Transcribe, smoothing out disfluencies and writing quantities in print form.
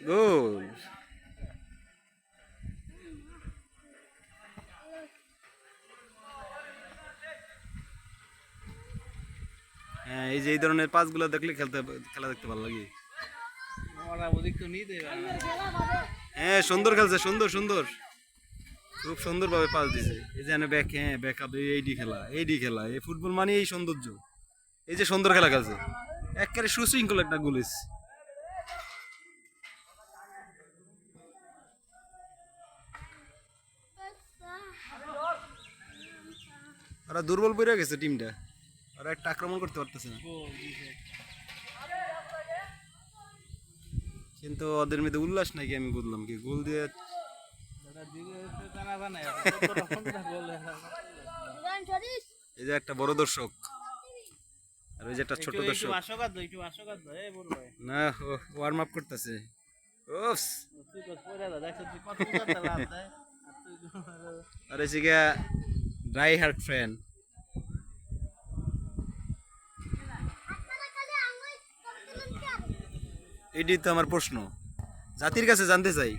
গোল। হ্যাঁ, এই যে এই ধরনের পাসগুলো দেখলে খেলা দেখতে ভালো লাগে। হ্যাঁ, সুন্দর খেলছে, সুন্দর সুন্দর, খুব সুন্দর ভাবে পাস দিছে। এই যে ব্যাক, হ্যাঁ ব্যাক আপ, এইডি খেলা, এই ফুটবল মানে এই সৌন্দর্য। এই যে সুন্দর খেলা খেলছে, একেবারে সুশৃঙ্খল একটা গোলিস। ওরা দুর্বল পড়ে গেছে টিমটা, ওরা একটা আক্রমণ করতে পারতেছে না। কিন্তু ওদের মধ্যে উল্লাস নাকি আমি বুঝলাম কি, গোল দিয়ে এই যে একটা বড় দর্শক আর ওই যে একটা ছোট দর্শক না, ওয়ার্ম আপ করতেছে। আর এসে গিয়া ড্রাই হার্ট ফ্যান। এটি তো আমার প্রশ্ন, জাতির কাছে জানতে চাই।